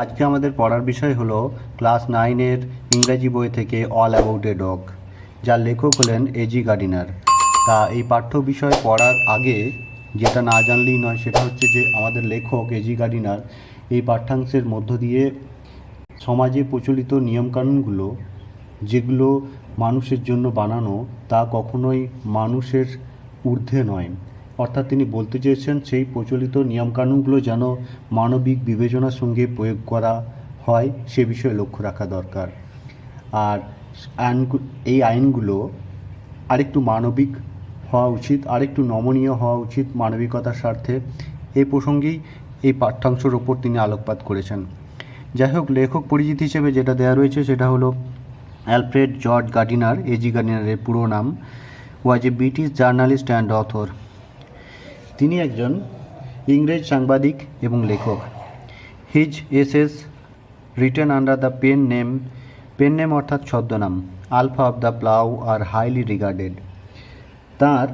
আজকে আমাদের পড়ার বিষয় হলো ক্লাস 9-এর ইংরেজি বই থেকে অল অ্যাবাউট এ ডগ, যার লেখক হলেন এজি গার্ডিনার। তা এই পাঠ্য বিষয় পড়ার আগে যেটা না জানলেই নয় সেটা হচ্ছে যে আমাদের লেখক এজি গার্ডিনার এই পাঠ্যাংশের মধ্য দিয়ে সমাজে প্রচলিত নিয়মকানুনগুলো, যেগুলো মানুষের জন্য বানানো, তা কখনোই মানুষের ঊর্ধ্বে নয়। অর্থাৎ তিনি বলতে চেয়েছেন সেই প্রচলিত নিয়মকানুনগুলো যেন মানবিক বিবেচনার সঙ্গে প্রয়োগ করা হয় সে বিষয়ে লক্ষ্য রাখা দরকার। আর এই আইনগুলো আরেকটু মানবিক হওয়া উচিত, আরেকটু নমনীয় হওয়া উচিত মানবিকতার স্বার্থে। এই প্রসঙ্গেই এই পাঠ্যাংশের ওপর তিনি আলোকপাত করেছেন। যাই হোক, লেখক পরিচিতি হিসেবে যেটা দেওয়া রয়েছে সেটা হলো অ্যালফ্রেড জর্জ গার্ডিনার। এজি গার্ডিনারের পুরো নাম was a British journalist and author. তিনি একজন ইংরেজ সাংবাদিক এবং লেখক। His essays written under the pen name অর্থাৎ ছদ্মনাম Alpha of the Plough are highly regarded. তাঁর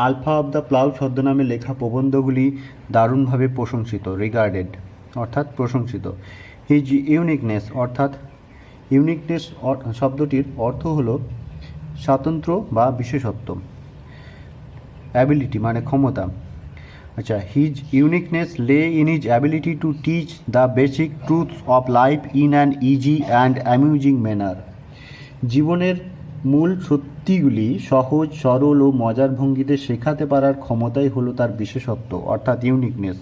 আলফা অফ দ্য প্লাউ ছদ্মনামে লেখা প্রবন্ধগুলি দারুণভাবে প্রশংসিত। রিগার্ডেড অর্থাৎ প্রশংসিত। হিজ ইউনিকনেস অর্থাৎ ইউনিকনেস শব্দটির অর্থ হল স্বাতন্ত্র্য বা বিশেষত্ব। অ্যাবিলিটি মানে ক্ষমতা। আচ্ছা, হিজ ইউনিকনেস লে in his ability to teach the basic truths of life in an easy and amusing manner. জীবনের মূল সত্যিগুলি সহজ, সরল ও মজার ভঙ্গিতে শেখাতে পারার ক্ষমতাই হলো তার বিশেষত্ব অর্থাৎ uniqueness.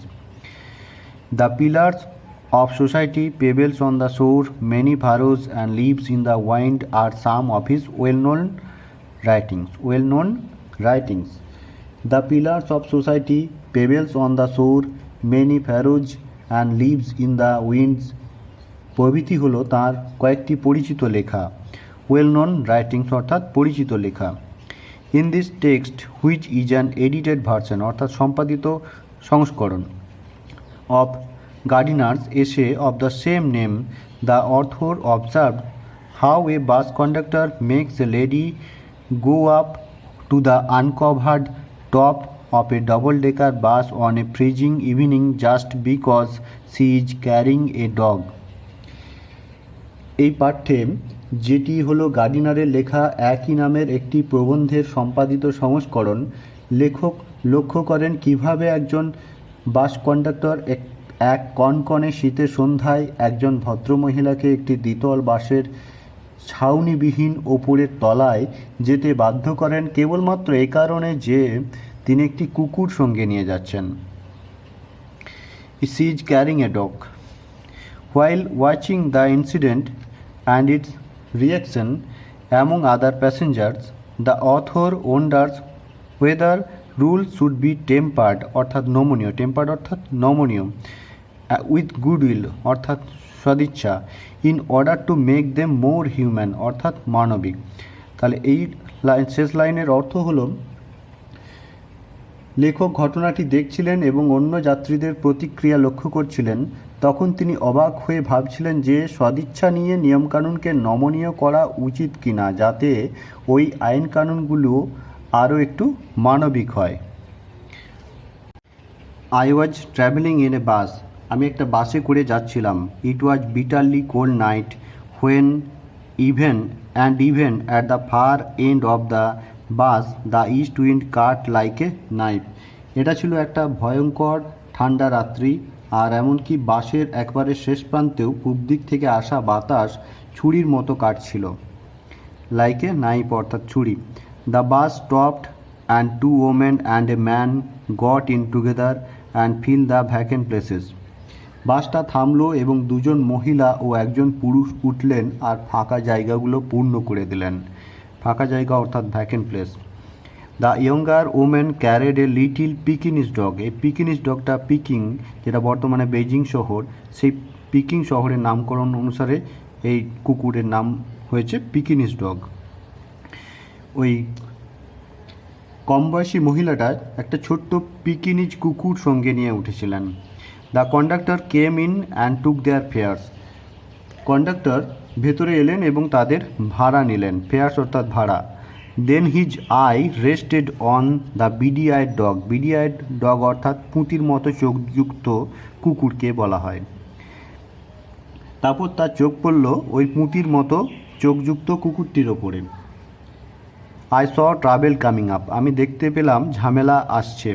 The pillars of society, pebbles on the shore, many furrows and leaves in the wind are some of his well-known writings. The pillars of society, pebbles on the shore, many furrows and leaves in the winds প্রভৃতি হলো তার কয়েকটি পরিচিত লেখা। well-known writings অর্থাৎ পরিচিত লেখা। In this text, which is an edited version অর্থাৎ সম্পাদিত সংস্করণ of Gardiner's essay of the same name, the author observed how a bus conductor makes a lady go up to the uncovered top of a double-decker bus on a freezing evening just because she is carrying a dog. এই পাঠ্যে যেটি হলো গার্ডিনারের লেখা একই নামের একটি প্রবন্ধের সম্পাদিত সংস্করণ, লেখক লক্ষ্য করেন কিভাবে একজন বাস কন্ডাক্টর এক কনকনে শীতের সন্ধ্যায় একজন ভদ্রমহিলাকে একটি দ্বিতল বাসের ছাউনিবিহীন ওপরের তলায় যেতে বাধ্য করেন কেবলমাত্র এই কারণে যে তিনি একটি কুকুর সঙ্গে নিয়ে যাচ্ছেন। She is carrying a dog. While watching the incident and its reaction among other passengers, the author wonders whether rules should be tempered অর্থাৎ নমনীয় with goodwill অর্থাৎ সদিচ্ছা in order to make them more human অর্থাৎ মানবিক। তাহলে এই শেষ লাইনের অর্থ হলো, লেখক ঘটনাটি দেখছিলেন এবং অন্য যাত্রীদের প্রতিক্রিয়া লক্ষ্য করছিলেন। তখন তিনি অবাক হয়ে ভাবছিলেন যে সদিচ্ছা নিয়ে নিয়মকানুনকে নমনীয় করা উচিত কিনা, যাতে ওই আইন কানুনগুলো আরও একটু মানবিক হয়। I was traveling in a bus. আমি একটা বাসে করে যাচ্ছিলাম। It was bitterly cold night when even at the far end of the bus the east wind cut like a knife. এটা ছিল একটা ভয়ঙ্কর ঠান্ডা রাত্রি, আর এমনকি বাসের একবারে শেষ প্রান্তেও পূব দিক থেকে আসা বাতাস ছুরির মতো কাটছিল। like a knife অর্থাৎ ছুরি। The bus stopped and two women and a man got in together and filled the vacant places. বাসটা থামলো এবং দুজন মহিলা ও একজন পুরুষ উঠলেন আর ফাঁকা জায়গাগুলো পূর্ণ করে দিলেন। ফাঁকা জায়গা অর্থাৎ vacant place. The younger women carried a little Pekinese dog. এই পিকিনিস ডগটা পিকিং, যেটা বর্তমানে বেইজিং শহর, সেই পিকিং শহরের নামকরণ অনুসারে এই কুকুরের নাম হয়েছে পিকিনিস ডগ। ওই কম বয়সী মহিলাটা একটা ছোট্ট পিকিনিজ কুকুর সঙ্গে নিয়ে উঠেছিলেন। The conductor came in and took their fares. Conductor ভেতরে এলেন এবং তাদের ভাড়া নিলেন। ফেয়ার্স অর্থাৎ ভাড়া। Then his eye rested on the beady eyed dog. Beady eyed dog অর্থাৎ পুঁতির মতো চোখযুক্ত কুকুরকে বলা হয়। তারপর তার চোখ পড়ল ওই পুঁতির মতো চোখযুক্ত কুকুরটির ওপরে। I saw travel coming up, আমি দেখতে পেলাম ঝামেলা আসছে।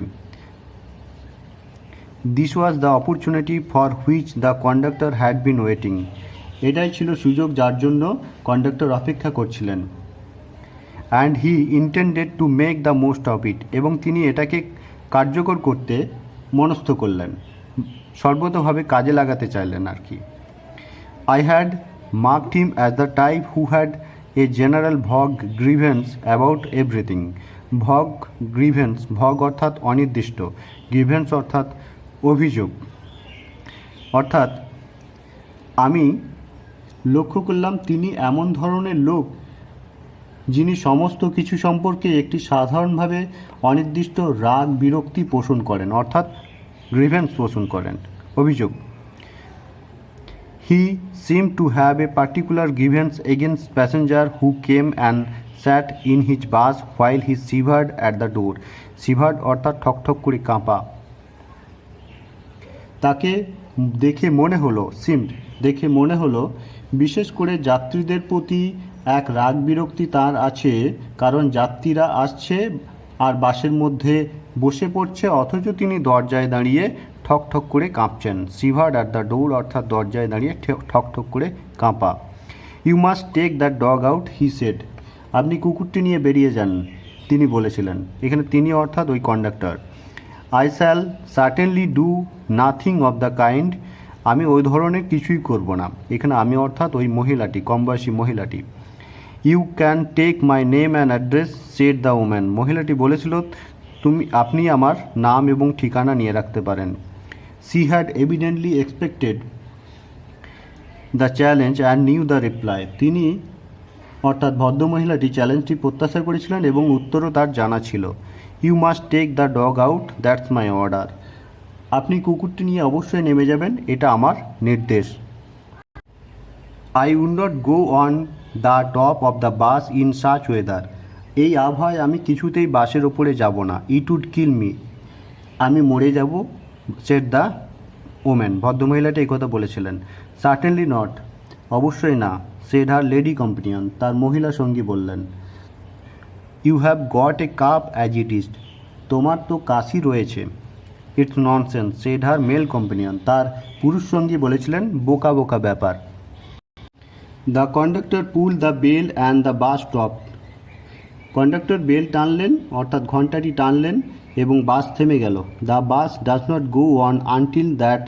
This was the opportunity for which the conductor had been waiting, এটাই ছিল সুযোগ যার জন্য কন্ডাক্টর অপেক্ষা করছিলেন। And he intended to make the most of it, এবং তিনি এটাকে কার্যকর করতে মনস্থ করলেন, সর্বতভাবে কাজে লাগাতে চাইলেন আর কি। I had marked him as the type who had a general vague grievance about everything. ভগ অর্থাৎ অনির্দিষ্ট, গ্রিভেন্স অর্থাৎ অভিযোগ। অর্থাৎ আমি লক্ষ্য করলাম তিনি এমন ধরনের লোক যিনি সমস্ত কিছু সম্পর্কে একটি সাধারণভাবে অনির্দিষ্ট রাগ বিরক্তি পোষণ করেন, অর্থাৎ গ্রিভেন্স পোষণ করেন, অভিযোগ। He seemed to have a particular grievance against passenger who came and sat in his bus while he shivered at the door. Shivered অর্থাৎ ঠকঠক করে কাঁপা। তাকে দেখে মনে হলো বিশেষ করে যাত্রীদের প্রতি এক রাগ বিরক্তি তার আছে, কারণ যাত্রীরা আসছে আর বাসের মধ্যে বসে পড়ছে, অথচ তিনি দরজায় দাঁড়িয়ে ঠক ঠক করে কাঁপছেন। শিভার্ড অ্যাট দ্য ডোর অর্থাৎ দরজায় দাঁড়িয়ে ঠক ঠক করে কাঁপা। You must take the dog out, he said, আপনি কুকুরটি নিয়ে বেরিয়ে যান, তিনি বলেছিলেন। এখানে তিনি অর্থাৎ ওই conductor. I shall certainly do nothing of the kind, আমি ওই ধরনের কিছুই করব না। এখানে আমি অর্থাৎ ওই মহিলাটি, কম বয়সী মহিলাটি। You can take my name and address, said the woman, মহিলাটি বলেছিল আপনি আমার নাম এবং ঠিকানা নিয়ে রাখতে পারেন। She had evidently expected the challenge and knew the reply. তিনি অর্থাৎ ভদ্রমহিলাটি চ্যালেঞ্জটি প্রত্যাশা করেছিলেন এবং উত্তরও তার জানা ছিল। You must take the dog out, that's my order, আপনি কুকুরটি নিয়ে অবশ্যই নেমে যাবেন, এটা আমার নির্দেশ। I would not go on the top of the bus in such weather, এই আবহাওয়ায় আমি কিছুতেই বাসের ওপরে যাব না। ইট উড কিল মি, আমি মরে যাব, সেড দ্য ওম্যান, ভদ্রমহিলাটি এই কথা বলেছিলেন। সার্টেনলি নট, অবশ্যই না, সেড হার লেডি কম্পেনিয়ন, তার মহিলা সঙ্গী বললেন। You have got a cough as it is, তোমার তো কাশি রয়েছে। It's nonsense, said her male companion, তার পুরুষ সঙ্গী বলেছিলেন, বোকা বোকা ব্যাপার। The conductor pull the bell and the bus stop, conductor bell টানলেন অর্থাৎ ঘণ্টাটি টানলেন এবং বাস থেমে গেল। The bus does not go on until that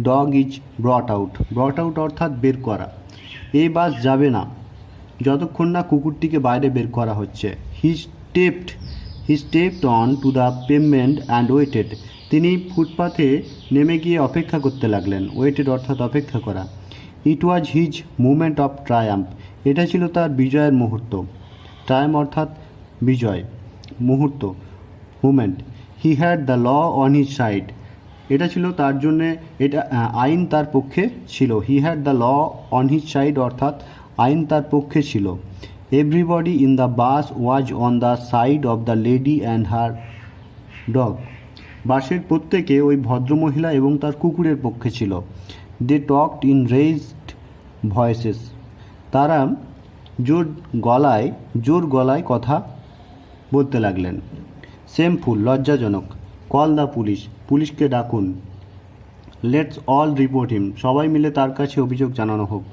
dog is brought out অর্থাৎ বের করা, এই বাস যাবে না যতক্ষণ না কুকুরটিকে বাইরে বের করা হচ্ছে। He stepped on to the pavement and waited, তিনি ফুটপাথে নেমে গিয়ে অপেক্ষা করতে লাগলেন। ওয়েটেড অর্থাৎ অপেক্ষা করা। It was his moment of triumph, এটা ছিল তার বিজয়ের মুহূর্ত। ট্রায়াম্প অর্থাৎ বিজয়, মুহূর্ত, moment. He had the law on his side, এটা ছিল তার জন্যে, এটা আইন তার পক্ষে ছিল। He had the law on his side অর্থাৎ আইন তার পক্ষে ছিল। Everybody in the bus was on the side of the lady and her dog, বাসের প্রত্যেকে ওই ভদ্রমহিলা এবং তার কুকুরের পক্ষে ছিল। দে টকড ইন রেজড ভয়েসেস, তারা জোর গলায় কথা বলতে লাগলেন। সেমফুল, লজ্জাজনক। কল দ্য পুলিশ, পুলিশকে ডাকুন। লেটস অল রিপোর্ট হিম, সবাই মিলে তার কাছে অভিযোগ জানানো হোক।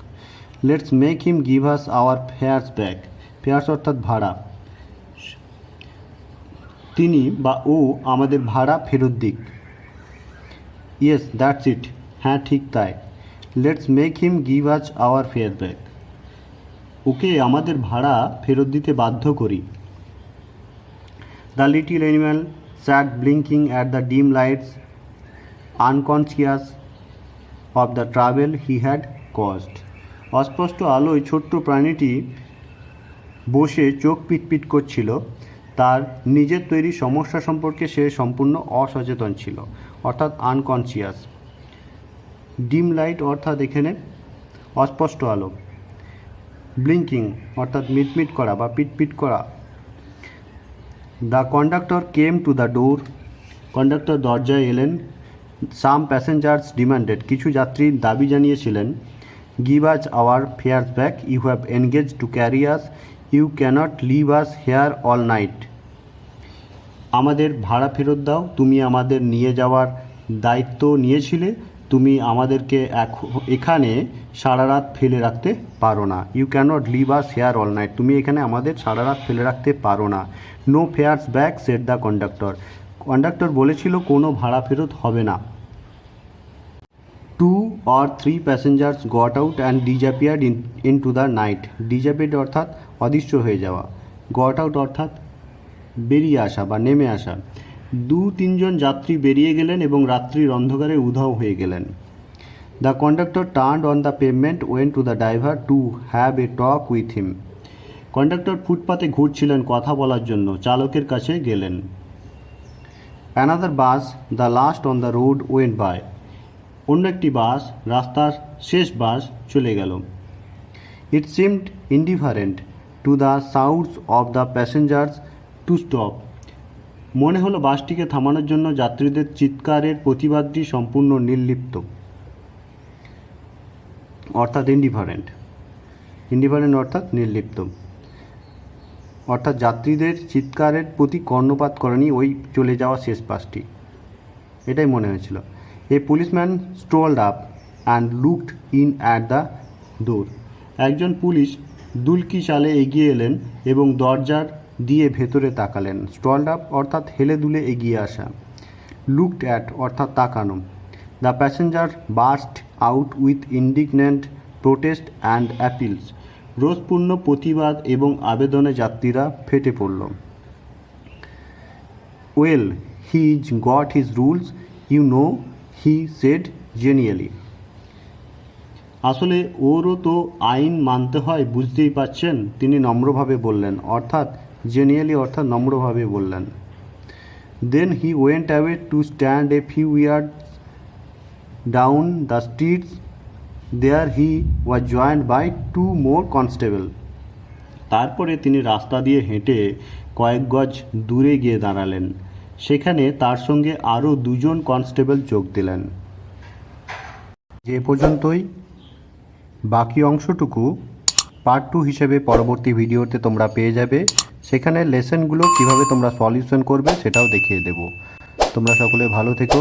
Let's make him give us our fares back, fares অর্থাৎ ভাড়া, তিনি বা ও আমাদের ভাড়া ফেরত দিক। ইয়েস দ্যাটস ইট, হ্যাঁ ঠিক তাই। Let's make him give us our fare back, okay আমাদের ভাড়া ফেরত দিতে বাধ্য করি। The little animal sat blinking at the dim lights, unconscious of the trouble he had caused, অস্পষ্ট আলোয় ছোট্ট প্রাণীটি বসে চোখ পিটপিট করছিল, তার নিজের তৈরি সমস্যা সম্পর্কে সে সম্পূর্ণ অসচেতন ছিল, অর্থাৎ আনকনসিয়াস। ডিম লাইট অর্থাৎ এখানে অস্পষ্ট আলো। ব্লিঙ্কিং অর্থাৎ মিটমিট করা বা পিটপিট করা। The conductor came to the door, conductor দরজায় এলেন। সাম প্যাসেঞ্জার্স ডিমান্ডেড, কিছু যাত্রী দাবি জানিয়েছিলেন give us our fares back. You have engaged to carry us. You cannot leave us here all night. আমাদের ভাড়া ফেরত দাও, তুমি আমাদের নিয়ে যাওয়ার দায়িত্ব নিয়েছিলে, তুমি আমাদেরকে এখানে সারা রাত ফেলে রাখতে পারো না। You can't leave us here all night, তুমি এখানে আমাদের সারা রাত ফেলে রাখতে পারো না। No fares back said the conductor, conductor বলেছিল কোনো ভাড়া ফেরত হবে না। 2 or 3 passengers got out and disappeared into the night. Disappeared অর্থাৎ অদৃশ্য হয়ে যাওয়া, got out অর্থাৎ বেরিয়ে আসা বা নেমে আসা। 2-3 জন যাত্রী বেরিয়ে গেলেন এবং রাত্রির অন্ধকারে উধাও হয়ে গেলেন। The conductor turned on the pavement, went to the driver to have a talk with him. Conductor ফুটপাতে ঘুরছিলেন, কথা বলার জন্য চালকের কাছে গেলেন। Another bus, the last on the road, went by. অন্য একটি বাস, রাস্তার শেষ বাস চলে গেল। It seemed indifferent to the sounds of the passengers to stop. মনে হলো বাসটিকে থামানোর জন্য যাত্রীদের চিৎকারের প্রতিবাদটি সম্পূর্ণ নির্লিপ্ত, অর্থাৎ ইনডিফারেন্ট। ইনডিফারেন্ট অর্থাৎ নির্লিপ্ত, অর্থাৎ যাত্রীদের চিৎকারের প্রতি কর্ণপাত করেনি ওই চলে যাওয়া শেষ বাসটি, এটাই মনে হয়েছিল। A policeman strolled up and looked in at the door. একজন পুলিশ দুলকি চালে এগিয়ে এলেন এবং দরজার দিয়ে ভেতরে তাকালেন। স্ট্রোলড আপ অর্থাৎ হেলে দুলে এগিয়ে আসা, লুকড অ্যাট অর্থাৎ তাকানো। The passenger burst out with indignant protest and appeals. রোষপূর্ণ প্রতিবাদ এবং আবেদনে যাত্রীরা ফেটে পড়ল। Well, he's got his rules, you know, he said genially. আসলে ওরও তো আইন মানতে হয়, বুঝতেই পারছেন, তিনি নম্রভাবে বললেন, অর্থাৎ জেনিয়ালি অর্থাৎ নম্রভাবে বললেন। Then he went away to stand a few yards down the streets. There he was joined by 2 more constable. তারপরে তিনি রাস্তা দিয়ে হেঁটে কয়েক গজ দূরে গিয়ে দাঁড়ালেন। সেখানে তার সঙ্গে আরও 2 জন কনস্টেবল যোগ দিলেন। যে পর্যন্তই, বাকি অংশটুকু পার্ট 2 হিসেবে পরবর্তী ভিডিওতে তোমরা পেয়ে যাবে। সেখানে লেসনগুলো কিভাবে তোমরা সলিউশন করবে সেটাও দেখিয়ে দেব। তোমরা সকলে ভালো থেকো।